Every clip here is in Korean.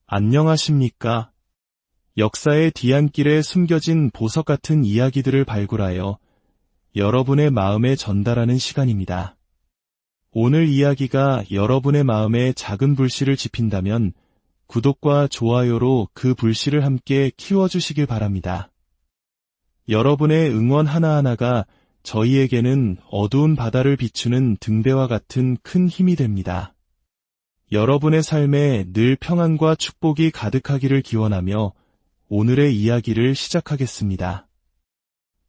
안녕하십니까? 역사의 뒤안길에 숨겨진 보석 같은 이야기들을 발굴하여 여러분의 마음에 전달하는 시간입니다. 오늘 이야기가 여러분의 마음에 작은 불씨를 지핀다면 구독과 좋아요로 그 불씨를 함께 키워주시길 바랍니다. 여러분의 응원 하나하나가 저희에게는 어두운 바다를 비추는 등대와 같은 큰 힘이 됩니다. 여러분의 삶에 늘 평안과 축복이 가득하기를 기원하며 오늘의 이야기를 시작하겠습니다.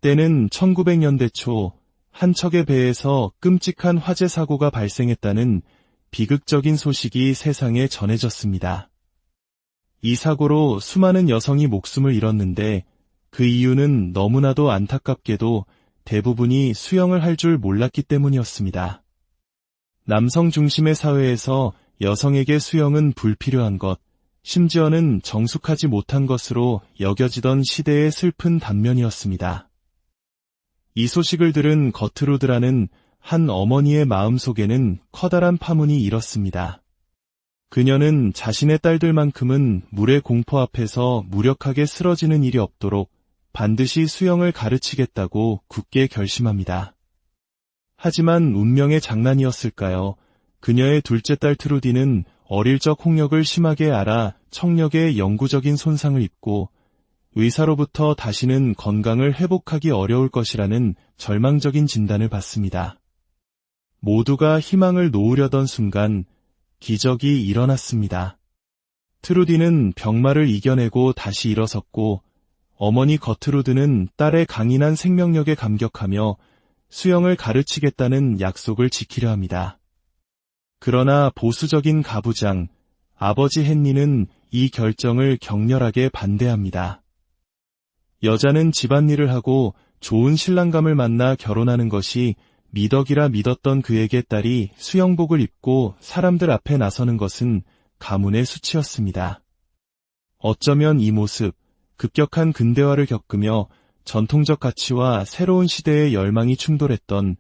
때는 1900년대 초 한 척의 배에서 끔찍한 화재 사고가 발생했다는 비극적인 소식이 세상에 전해졌습니다. 이 사고로 수많은 여성이 목숨을 잃었는데 그 이유는 너무나도 안타깝게도 대부분이 수영을 할 줄 몰랐기 때문이었습니다. 남성 중심의 사회에서 여성에게 수영은 불필요한 것, 심지어는 정숙하지 못한 것으로 여겨지던 시대의 슬픈 단면이었습니다. 이 소식을 들은 거트루드라는 한 어머니의 마음속에는 커다란 파문이 일었습니다. 그녀는 자신의 딸들만큼은 물의 공포 앞에서 무력하게 쓰러지는 일이 없도록 반드시 수영을 가르치겠다고 굳게 결심합니다. 하지만 운명의 장난이었을까요? 그녀의 둘째 딸 트루디는 어릴 적 홍역을 심하게 앓아 청력에 영구적인 손상을 입고 의사로부터 다시는 건강을 회복하기 어려울 것이라는 절망적인 진단을 받습니다. 모두가 희망을 놓으려던 순간 기적이 일어났습니다. 트루디는 병마를 이겨내고 다시 일어섰고 어머니 거트루드는 딸의 강인한 생명력에 감격하며 수영을 가르치겠다는 약속을 지키려 합니다. 그러나 보수적인 가부장, 아버지 헨리는 이 결정을 격렬하게 반대합니다. 여자는 집안일을 하고 좋은 신랑감을 만나 결혼하는 것이 미덕이라 믿었던 그에게 딸이 수영복을 입고 사람들 앞에 나서는 것은 가문의 수치였습니다. 어쩌면 이 모습, 급격한 근대화를 겪으며 전통적 가치와 새로운 시대의 열망이 충돌했던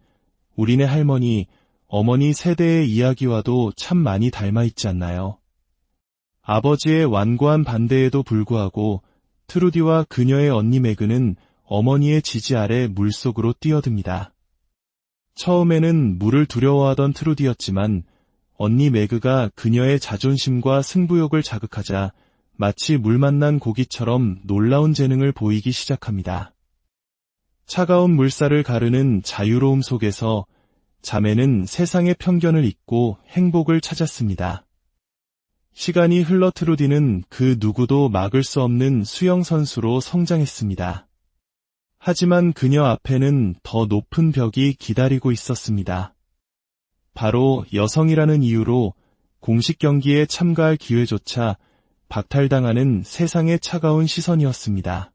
우리네 할머니, 어머니 세대의 이야기와도 참 많이 닮아있지 않나요? 아버지의 완고한 반대에도 불구하고 트루디와 그녀의 언니 매그는 어머니의 지지 아래 물속으로 뛰어듭니다. 처음에는 물을 두려워하던 트루디였지만 언니 매그가 그녀의 자존심과 승부욕을 자극하자 마치 물 만난 고기처럼 놀라운 재능을 보이기 시작합니다. 차가운 물살을 가르는 자유로움 속에서 자매는 세상의 편견을 잊고 행복을 찾았습니다. 시간이 흘러 트루디는 그 누구도 막을 수 없는 수영 선수로 성장했습니다. 하지만 그녀 앞에는 더 높은 벽이 기다리고 있었습니다. 바로 여성이라는 이유로 공식 경기에 참가할 기회조차 박탈당하는 세상의 차가운 시선이었습니다.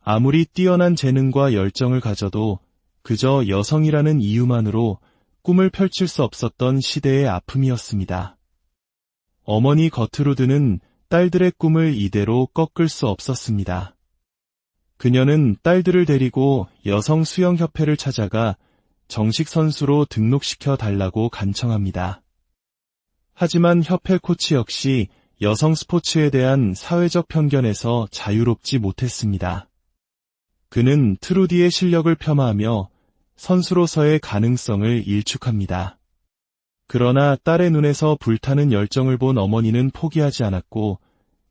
아무리 뛰어난 재능과 열정을 가져도 그저 여성이라는 이유만으로 꿈을 펼칠 수 없었던 시대의 아픔이었습니다. 어머니 거트루드는 딸들의 꿈을 이대로 꺾을 수 없었습니다. 그녀는 딸들을 데리고 여성 수영협회를 찾아가 정식 선수로 등록시켜 달라고 간청합니다. 하지만 협회 코치 역시 여성 스포츠에 대한 사회적 편견에서 자유롭지 못했습니다. 그는 트루디의 실력을 폄하하며 선수로서의 가능성을 일축합니다. 그러나 딸의 눈에서 불타는 열정을 본 어머니는 포기하지 않았고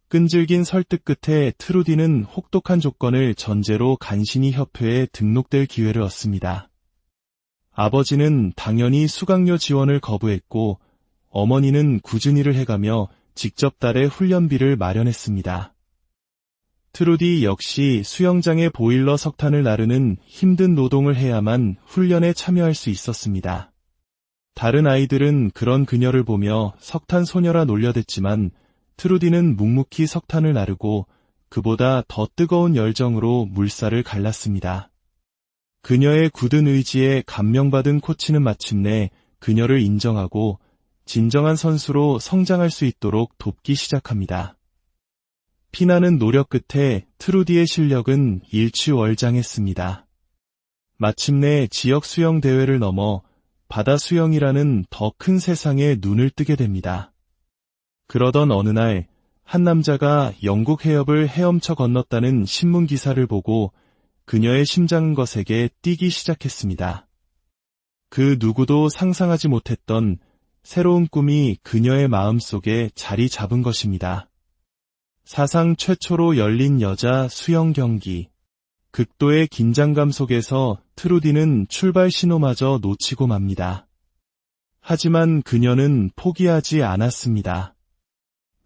끈질긴 설득 끝에 트루디는 혹독한 조건을 전제로 간신히 협회에 등록될 기회를 얻습니다. 아버지는 당연히 수강료 지원을 거부했고 어머니는 꾸준히 일을 해가며 직접 딸의 훈련비를 마련했습니다. 트루디 역시 수영장의 보일러 석탄을 나르는 힘든 노동을 해야만 훈련에 참여할 수 있었습니다. 다른 아이들은 그런 그녀를 보며 석탄 소녀라 놀려댔지만 트루디는 묵묵히 석탄을 나르고 그보다 더 뜨거운 열정으로 물살을 갈랐습니다. 그녀의 굳은 의지에 감명받은 코치는 마침내 그녀를 인정하고 진정한 선수로 성장할 수 있도록 돕기 시작합니다. 피나는 노력 끝에 트루디의 실력은 일취월장했습니다. 마침내 지역 수영 대회를 넘어 바다 수영이라는 더 큰 세상에 눈을 뜨게 됩니다. 그러던 어느 날 한 남자가 영국 해협을 헤엄쳐 건넜다는 신문 기사를 보고 그녀의 심장은 거세게 뛰기 시작했습니다. 그 누구도 상상하지 못했던 새로운 꿈이 그녀의 마음속에 자리 잡은 것입니다. 사상 최초로 열린 여자 수영 경기. 극도의 긴장감 속에서 트루디는 출발 신호마저 놓치고 맙니다. 하지만 그녀는 포기하지 않았습니다.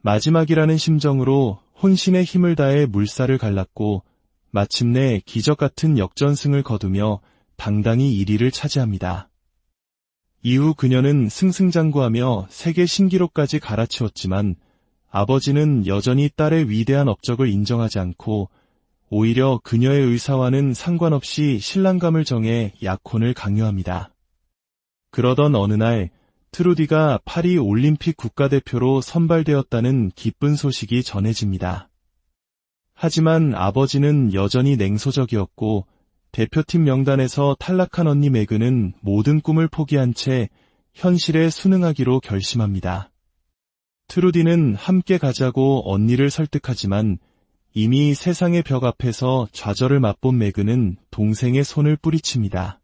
마지막이라는 심정으로 혼신의 힘을 다해 물살을 갈랐고 마침내 기적 같은 역전승을 거두며 당당히 1위를 차지합니다. 이후 그녀는 승승장구하며 세계 신기록까지 갈아치웠지만 아버지는 여전히 딸의 위대한 업적을 인정하지 않고 오히려 그녀의 의사와는 상관없이 신랑감을 정해 약혼을 강요합니다. 그러던 어느 날 트루디가 파리 올림픽 국가대표로 선발되었다는 기쁜 소식이 전해집니다. 하지만 아버지는 여전히 냉소적이었고 대표팀 명단에서 탈락한 언니 메그는 모든 꿈을 포기한 채 현실에 순응하기로 결심합니다. 트루디는 함께 가자고 언니를 설득하지만 이미 세상의 벽 앞에서 좌절을 맛본 메그는 동생의 손을 뿌리칩니다.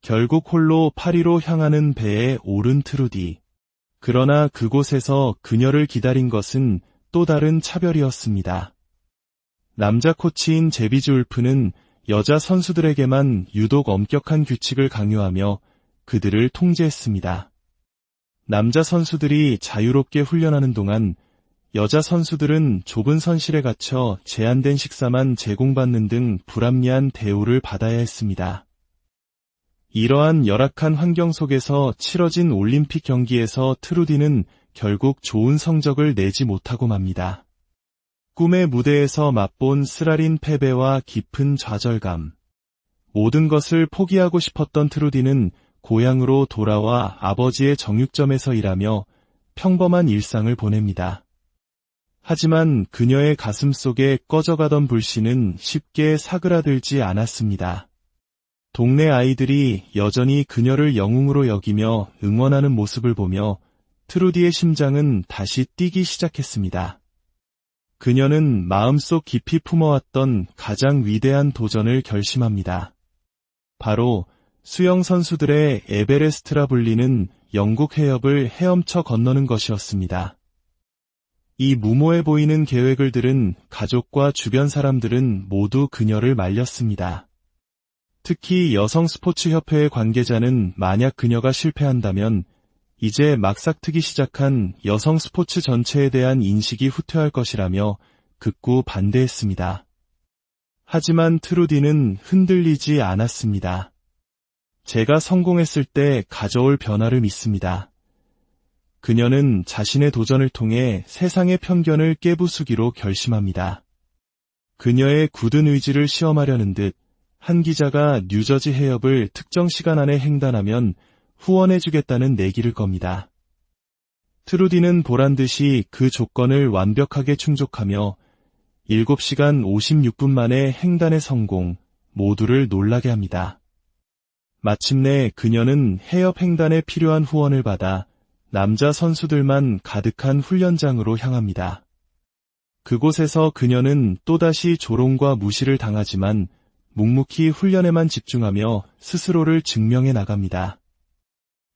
결국 홀로 파리로 향하는 배에 오른 트루디. 그러나 그곳에서 그녀를 기다린 것은 또 다른 차별이었습니다. 남자 코치인 제비즈 울프는 여자 선수들에게만 유독 엄격한 규칙을 강요하며 그들을 통제했습니다. 남자 선수들이 자유롭게 훈련하는 동안 여자 선수들은 좁은 선실에 갇혀 제한된 식사만 제공받는 등 불합리한 대우를 받아야 했습니다. 이러한 열악한 환경 속에서 치러진 올림픽 경기에서 트루디는 결국 좋은 성적을 내지 못하고 맙니다. 꿈의 무대에서 맛본 쓰라린 패배와 깊은 좌절감. 모든 것을 포기하고 싶었던 트루디는 고향으로 돌아와 아버지의 정육점에서 일하며 평범한 일상을 보냅니다. 하지만 그녀의 가슴 속에 꺼져가던 불씨는 쉽게 사그라들지 않았습니다. 동네 아이들이 여전히 그녀를 영웅으로 여기며 응원하는 모습을 보며 트루디의 심장은 다시 뛰기 시작했습니다. 그녀는 마음속 깊이 품어왔던 가장 위대한 도전을 결심합니다. 바로 수영 선수들의 에베레스트라 불리는 영국 해협을 헤엄쳐 건너는 것이었습니다. 이 무모해 보이는 계획을 들은 가족과 주변 사람들은 모두 그녀를 말렸습니다. 특히 여성스포츠협회의 관계자는 만약 그녀가 실패한다면 이제 막 싹트기 시작한 여성 스포츠 전체에 대한 인식이 후퇴할 것이라며 극구 반대했습니다. 하지만 트루디는 흔들리지 않았습니다. 제가 성공했을 때 가져올 변화를 믿습니다. 그녀는 자신의 도전을 통해 세상의 편견을 깨부수기로 결심합니다. 그녀의 굳은 의지를 시험하려는 듯 한 기자가 뉴저지 해협을 특정 시간 안에 횡단하면 후원해주겠다는 내기를 겁니다. 트루디는 보란듯이 그 조건을 완벽하게 충족하며 7시간 56분 만에 횡단에 성공, 모두를 놀라게 합니다. 마침내 그녀는 해협 횡단에 필요한 후원을 받아 남자 선수들만 가득한 훈련장으로 향합니다. 그곳에서 그녀는 또다시 조롱과 무시를 당하지만 묵묵히 훈련에만 집중하며 스스로를 증명해 나갑니다.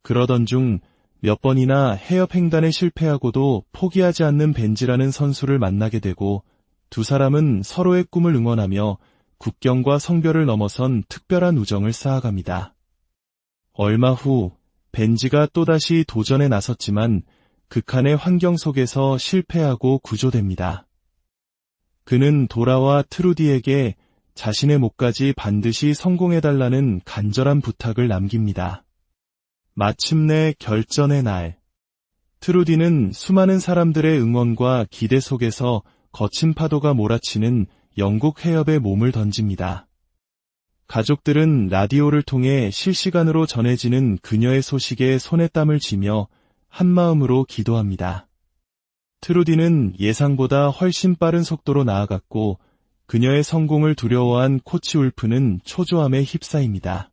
그러던 중 몇 번이나 해협 횡단에 실패하고도 포기하지 않는 벤지라는 선수를 만나게 되고 두 사람은 서로의 꿈을 응원하며 국경과 성별을 넘어선 특별한 우정을 쌓아갑니다. 얼마 후 벤지가 또다시 도전에 나섰지만 극한의 환경 속에서 실패하고 구조됩니다. 그는 돌아와 트루디에게 자신의 목까지 반드시 성공해달라는 간절한 부탁을 남깁니다. 마침내 결전의 날. 트루디는 수많은 사람들의 응원과 기대 속에서 거친 파도가 몰아치는 영국 해협에 몸을 던집니다. 가족들은 라디오를 통해 실시간으로 전해지는 그녀의 소식에 손에 땀을 쥐며 한마음으로 기도합니다. 트루디는 예상보다 훨씬 빠른 속도로 나아갔고 그녀의 성공을 두려워한 코치 울프는 초조함에 휩싸입니다.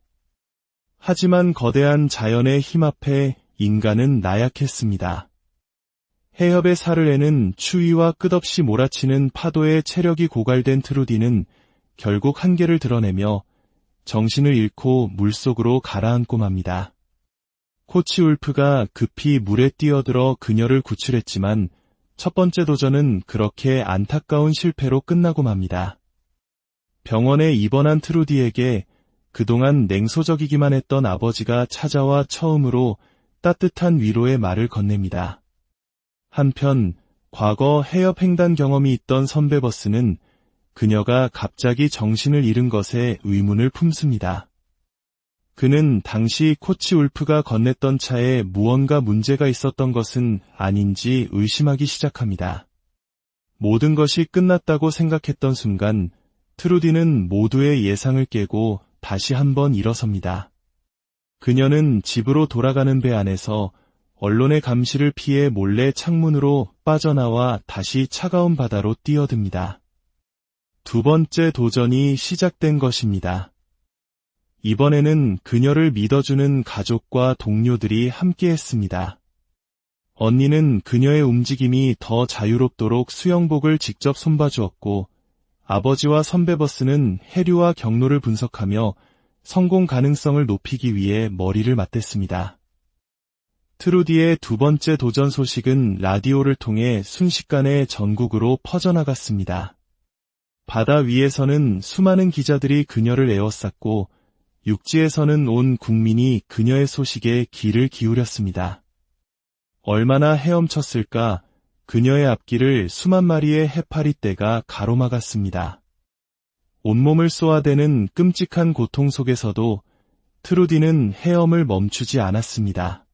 하지만 거대한 자연의 힘 앞에 인간은 나약했습니다. 해협의 살을 애는 추위와 끝없이 몰아치는 파도에 체력이 고갈된 트루디는 결국 한계를 드러내며 정신을 잃고 물속으로 가라앉고 맙니다. 코치울프가 급히 물에 뛰어들어 그녀를 구출했지만 첫 번째 도전은 그렇게 안타까운 실패로 끝나고 맙니다. 병원에 입원한 트루디에게 그동안 냉소적이기만 했던 아버지가 찾아와 처음으로 따뜻한 위로의 말을 건넵니다. 한편 과거 해협 횡단 경험이 있던 선배 버스는 그녀가 갑자기 정신을 잃은 것에 의문을 품습니다. 그는 당시 코치울프가 건넸던 차에 무언가 문제가 있었던 것은 아닌지 의심하기 시작합니다. 모든 것이 끝났다고 생각했던 순간 트루디는 모두의 예상을 깨고 다시 한번 일어섭니다. 그녀는 집으로 돌아가는 배 안에서 언론의 감시를 피해 몰래 창문으로 빠져나와 다시 차가운 바다로 뛰어듭니다. 두 번째 도전이 시작된 것입니다. 이번에는 그녀를 믿어주는 가족과 동료들이 함께했습니다. 언니는 그녀의 움직임이 더 자유롭도록 수영복을 직접 손봐주었고 아버지와 선배 버스는 해류와 경로를 분석하며 성공 가능성을 높이기 위해 머리를 맞댔습니다. 트루디의 두 번째 도전 소식은 라디오를 통해 순식간에 전국으로 퍼져나갔습니다. 바다 위에서는 수많은 기자들이 그녀를 에워쌌고 육지에서는 온 국민이 그녀의 소식에 귀를 기울였습니다. 얼마나 헤엄쳤을까? 그녀의 앞길을 수만 마리의 해파리떼가 가로막았습니다. 온몸을 쏘아대는 끔찍한 고통 속에서도 트루디는 헤엄을 멈추지 않았습니다.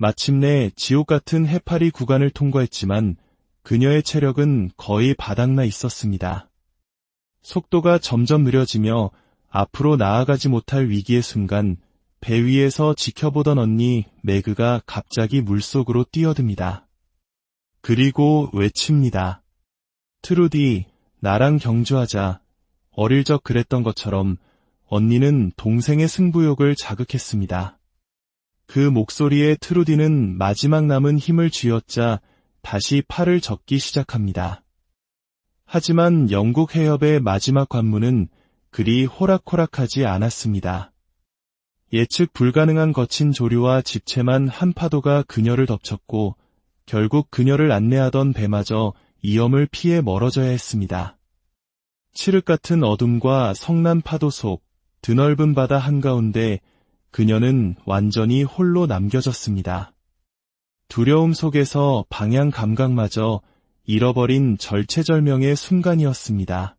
마침내 지옥 같은 해파리 구간을 통과했지만 그녀의 체력은 거의 바닥나 있었습니다. 속도가 점점 느려지며 앞으로 나아가지 못할 위기의 순간 배 위에서 지켜보던 언니 매그가 갑자기 물속으로 뛰어듭니다. 그리고 외칩니다. 트루디, 나랑 경주하자. 어릴 적 그랬던 것처럼 언니는 동생의 승부욕을 자극했습니다. 그 목소리에 트루디는 마지막 남은 힘을 쥐어짜 다시 팔을 젓기 시작합니다. 하지만 영국 해협의 마지막 관문은 그리 호락호락하지 않았습니다. 예측 불가능한 거친 조류와 집채만 한 파도가 그녀를 덮쳤고 결국 그녀를 안내하던 배마저 위험을 피해 멀어져야 했습니다. 칠흑 같은 어둠과 성난 파도 속 드넓은 바다 한가운데 그녀는 완전히 홀로 남겨졌습니다. 두려움 속에서 방향 감각마저 잃어버린 절체절명의 순간이었습니다.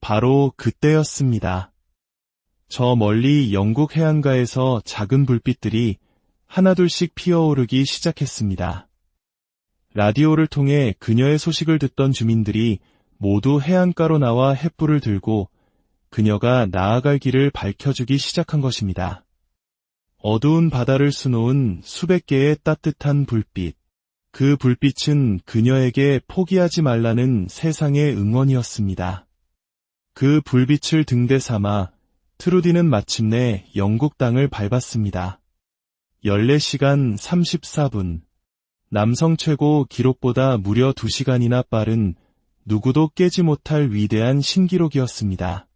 바로 그때였습니다. 저 멀리 영국 해안가에서 작은 불빛들이 하나둘씩 피어오르기 시작했습니다. 라디오를 통해 그녀의 소식을 듣던 주민들이 모두 해안가로 나와 횃불을 들고 그녀가 나아갈 길을 밝혀주기 시작한 것입니다. 어두운 바다를 수놓은 수백 개의 따뜻한 불빛. 그 불빛은 그녀에게 포기하지 말라는 세상의 응원이었습니다. 그 불빛을 등대 삼아 트루디는 마침내 영국 땅을 밟았습니다. 14시간 34분. 남성 최고 기록보다 무려 2시간이나 빠른 누구도 깨지 못할 위대한 신기록이었습니다.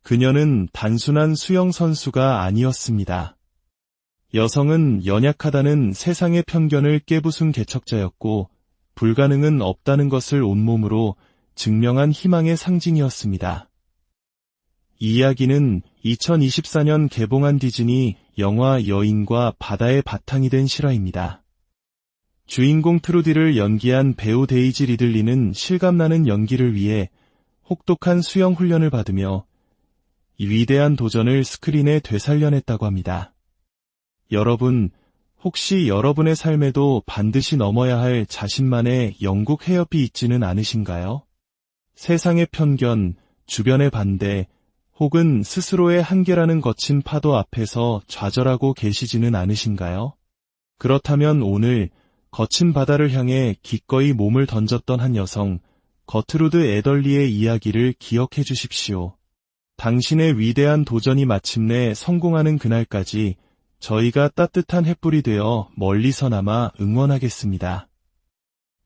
그녀는 단순한 수영 선수가 아니었습니다. 여성은 연약하다는 세상의 편견을 깨부순 개척자였고 불가능은 없다는 것을 온몸으로 증명한 희망의 상징이었습니다. 이 이야기는 2024년 개봉한 디즈니 영화 여인과 바다의 바탕이 된 실화입니다. 주인공 트루디를 연기한 배우 데이지 리들리는 실감나는 연기를 위해 혹독한 수영 훈련을 받으며 이 위대한 도전을 스크린에 되살려냈다고 합니다. 여러분, 혹시 여러분의 삶에도 반드시 넘어야 할 자신만의 영국 해협이 있지는 않으신가요? 세상의 편견, 주변의 반대, 혹은 스스로의 한계라는 거친 파도 앞에서 좌절하고 계시지는 않으신가요? 그렇다면 오늘 거친 바다를 향해 기꺼이 몸을 던졌던 한 여성, 거트루드 에덜리의 이야기를 기억해 주십시오. 당신의 위대한 도전이 마침내 성공하는 그날까지 저희가 따뜻한 횃불이 되어 멀리서나마 응원하겠습니다.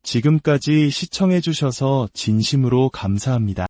지금까지 시청해주셔서 진심으로 감사합니다.